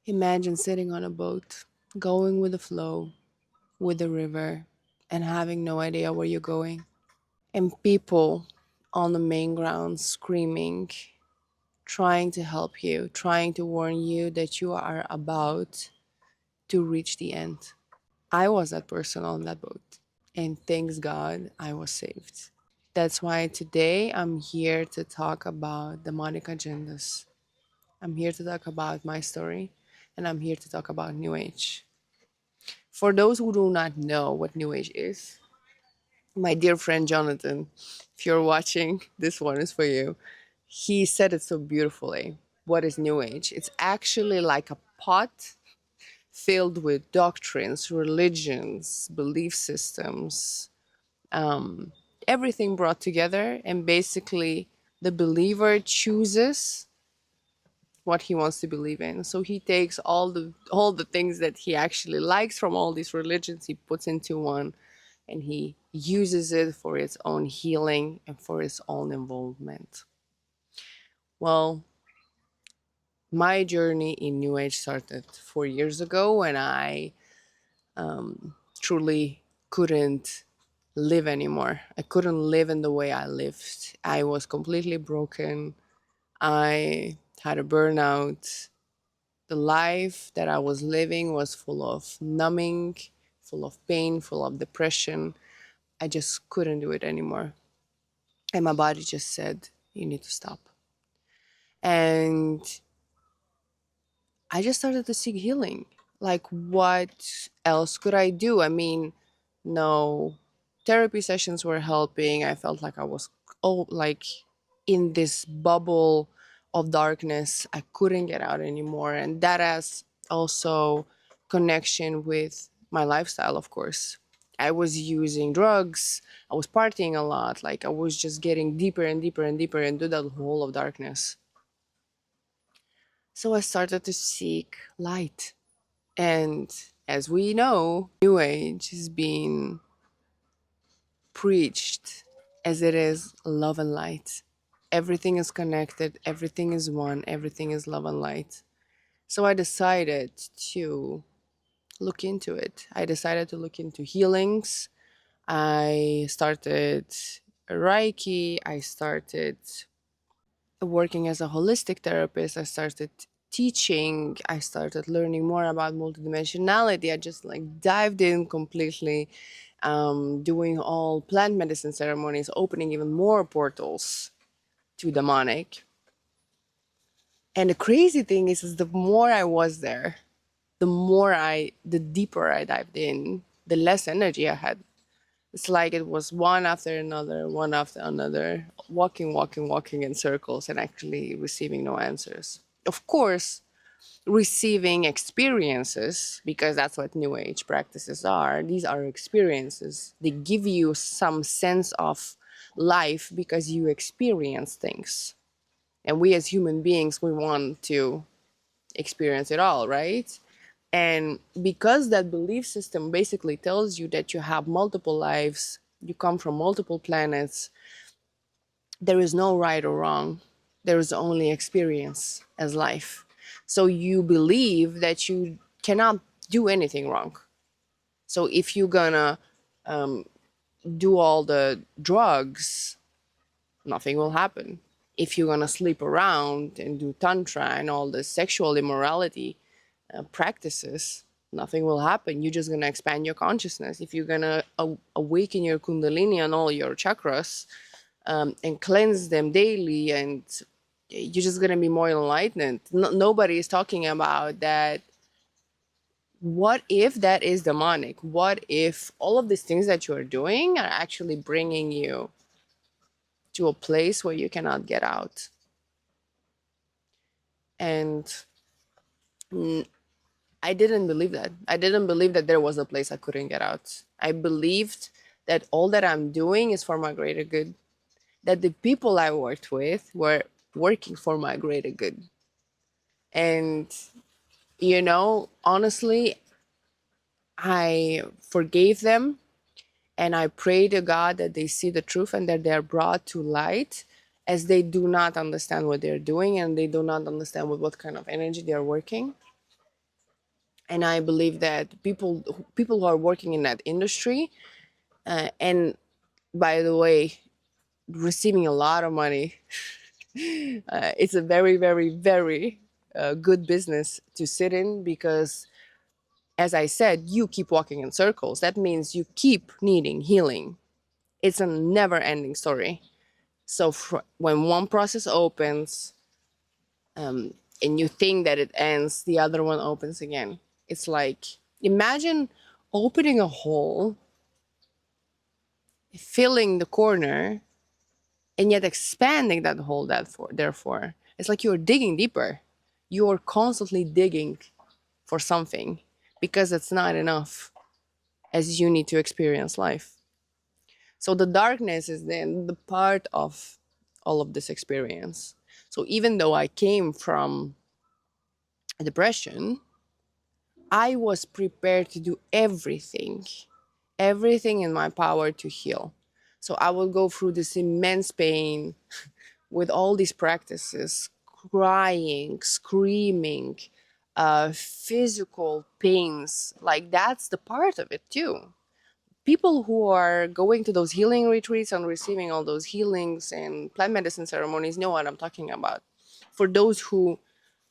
Imagine sitting on a boat, going with the flow, with the river, and having no idea where you're going. And people on the main ground screaming, trying to help you, trying to warn you that you are about to reach the end. I was that person on that boat, and thanks God I was saved. That's why today I'm here to talk about demonic agendas. I'm here to talk about my story, and I'm here to talk about New Age. For those who do not know what New Age is, my dear friend Jonathan, if you're watching, this one is for you. He said it so beautifully. What is New Age? It's actually like a pot filled with doctrines, religions, belief systems, everything brought together, and basically the believer chooses what he wants to believe in. So he takes all the things that he actually likes from all these religions, he puts into one, and he uses it for its own healing and for its own involvement. Well, my journey in New Age started 4 years ago when I truly couldn't live anymore. I couldn't live in the way I lived. I was completely broken. I had a burnout. The life that I was living was full of numbing, full of pain, full of depression. I just couldn't do it anymore. And my body just said, you need to stop. And I just started to seek healing. Like, what else could I do? I mean, no therapy sessions were helping. I felt like I was like in this bubble of darkness. I couldn't get out anymore. And that has also connection with my lifestyle, of course. I was using drugs. I was partying a lot. Like, I was just getting deeper and deeper and deeper into that hole of darkness. So I started to seek light. And as we know, New Age is being preached as it is love and light. Everything is connected, everything is one, everything is love and light. So I decided to look into it. I decided to look into healings. I started Reiki. I started working as a holistic therapist. I started teaching. I started learning more about multidimensionality. I just like dived in completely, doing all plant medicine ceremonies, opening even more portals to demonic. And the crazy thing is the more I was there, the deeper I dived in, the less energy I had. It's like it was one after another, walking, walking, walking in circles and actually receiving no answers. Of course, receiving experiences, because that's what New Age practices are. These are experiences. They give you some sense of life because you experience things. And we as human beings, we want to experience it all, right? And because that belief system basically tells you that you have multiple lives, you come from multiple planets, there is no right or wrong. There is only experience as life. So you believe that you cannot do anything wrong. So if you're gonna do all the drugs, nothing will happen. If you're gonna sleep around and do tantra and all the sexual immorality practices, nothing will happen. You're just gonna expand your consciousness. If you're gonna awaken your kundalini and all your chakras, and cleanse them daily, and you're just gonna be more enlightened. Nobody is talking about that. What if that is demonic? What if all of these things that you are doing are actually bringing you to a place where you cannot get out? And I didn't believe that. I didn't believe that there was a place I couldn't get out. I believed that all that I'm doing is for my greater good, that the people I worked with were working for my greater good. And, honestly, I forgave them, and I pray to God that they see the truth and that they're brought to light, as they do not understand what they're doing and they do not understand with what kind of energy they're working. And I believe that people who are working in that industry, and by the way, receiving a lot of money, it's a very, very, very good business to sit in, because, as I said, you keep walking in circles. That means you keep needing healing. It's a never ending story. So when one process opens, and you think that it ends, the other one opens again. It's like, imagine opening a hole, filling the corner, and yet expanding that hole. Therefore, it's like you're digging deeper. You're constantly digging for something, because it's not enough, as you need to experience life. So the darkness is then the part of all of this experience. So even though I came from depression, I was prepared to do everything in my power to heal. So I would go through this immense pain with all these practices, crying, screaming, physical pains. Like, that's the part of it too. People who are going to those healing retreats and receiving all those healings and plant medicine ceremonies know what I'm talking about. For those who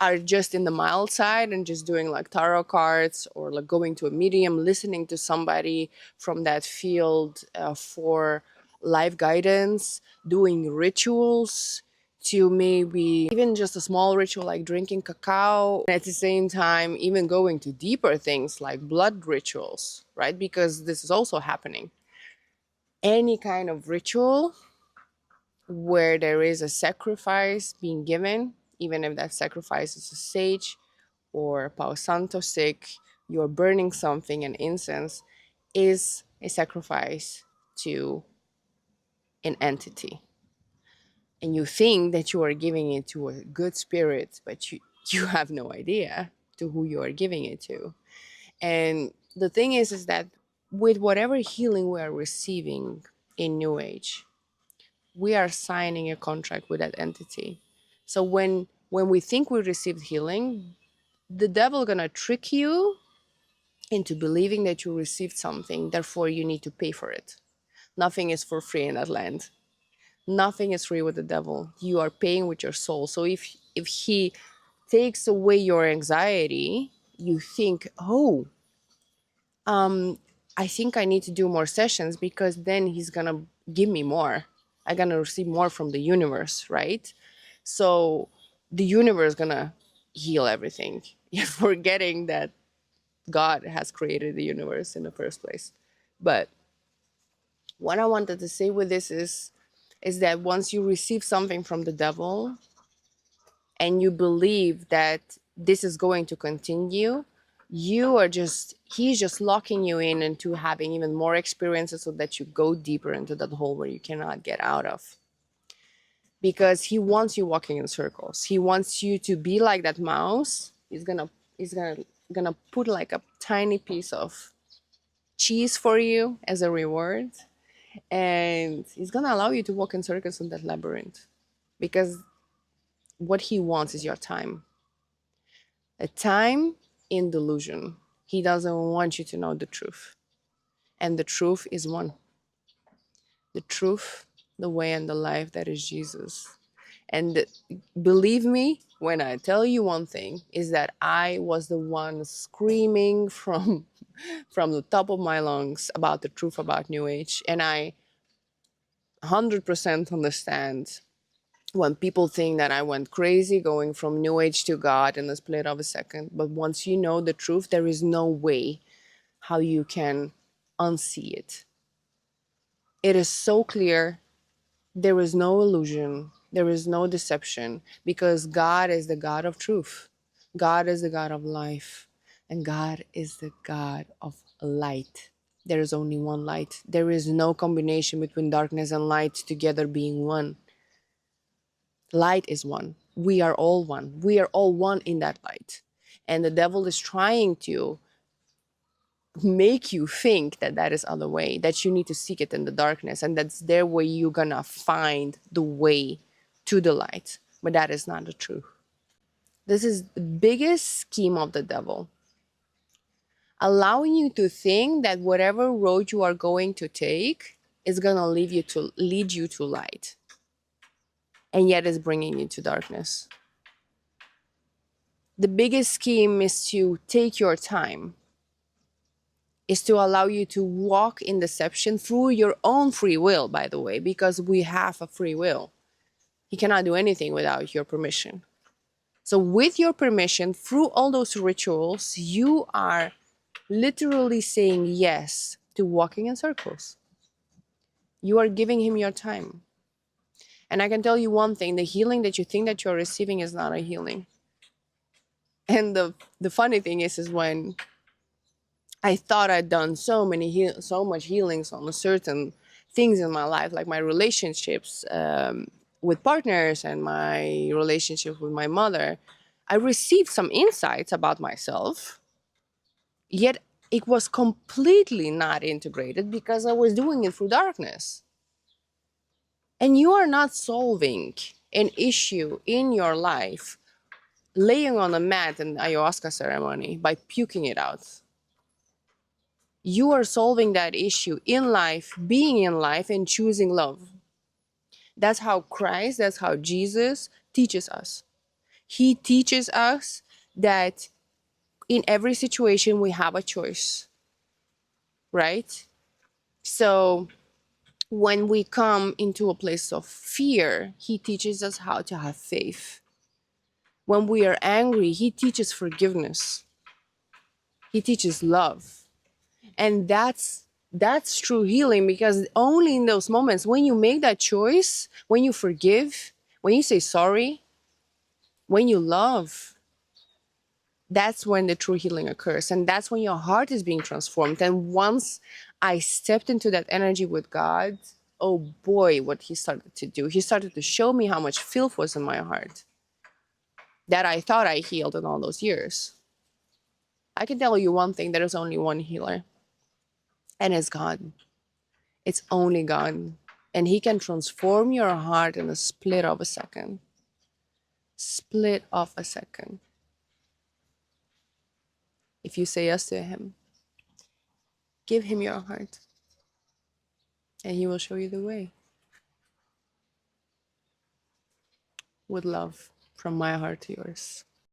are just in the mild side and just doing like tarot cards, or like going to a medium, listening to somebody from that field for life guidance, doing rituals, to maybe even just a small ritual like drinking cacao, and at the same time even going to deeper things like blood rituals, right? Because this is also happening. Any kind of ritual where there is a sacrifice being given, even if that sacrifice is a sage or a Palo Santo stick, you're burning something, an incense, is a sacrifice to an entity. And you think that you are giving it to a good spirit, but you have no idea to who you are giving it to. And the thing is that with whatever healing we are receiving in New Age, we are signing a contract with that entity. So when we think we received healing, the devil gonna trick you into believing that you received something, therefore you need to pay for it. Nothing is for free in that land. Nothing is free with the devil. You are paying with your soul. So if he takes away your anxiety, you think, oh, I think I need to do more sessions, because then he's gonna give me more. I'm gonna receive more from the universe, right? So the universe gonna heal everything. You're forgetting that God has created the universe in the first place. But what I wanted to say with this is that once you receive something from the devil and you believe that this is going to continue, he's just locking you in into having even more experiences, so that you go deeper into that hole where you cannot get out of. Because he wants you walking in circles. He wants you to be like that mouse. He's gonna put like a tiny piece of cheese for you as a reward, and he's gonna allow you to walk in circles in that labyrinth, because what he wants is your time. A time in delusion. He doesn't want you to know the truth, and the truth is one. The truth, the way, and the life, that is Jesus. And believe me when I tell you one thing, is that I was the one screaming from the top of my lungs about the truth about New Age. And I 100% understand when people think that I went crazy going from New Age to God in the split of a second. But once you know the truth, there is no way how you can unsee it. It is so clear. There is no illusion. There is no deception, because God is the God of truth. God is the God of life. And God is the God of light. There is only one light. There is no combination between darkness and light together being one. Light is one. We are all one. We are all one in that light. And the devil is trying to make you think that that is other way, that you need to seek it in the darkness, and that's there where you're gonna find the way to the light. But that is not the truth. This is the biggest scheme of the devil. allowing you to think that whatever road you are going to take is going to lead you to light, and yet is bringing you to darkness. The biggest scheme is to take your time, is to allow you to walk in deception through your own free will, by the way, because we have a free will. He cannot do anything without your permission. So with your permission, through all those rituals, you are literally saying yes to walking in circles. You are giving him your time. And I can tell you one thing, the healing that you think that you're receiving is not a healing. And the funny thing is when I thought I'd done so much healings on certain things in my life, like my relationships with partners and my relationship with my mother, I received some insights about myself, yet it was completely not integrated because I was doing it through darkness. And you are not solving an issue in your life laying on a mat in ayahuasca ceremony by puking it out. You are solving that issue in life, being in life, and choosing love. That's how Christ, that's how Jesus teaches us. He teaches us that in every situation we have a choice, right? So when we come into a place of fear, he teaches us how to have faith. When we are angry, he teaches forgiveness. He teaches love. And that's true healing, because only in those moments when you make that choice, when you forgive, when you say sorry, when you love, that's when the true healing occurs, and that's when your heart is being transformed. And once I stepped into that energy with God, oh boy, what he started to do, he started to show me how much filth was in my heart that I thought I healed in all those years. I can tell you one thing, there is only one healer, and it's God. It's only God. And he can transform your heart in a split of a second. Split of a second. If you say yes to him, give him your heart, and he will show you the way. With love from my heart to yours.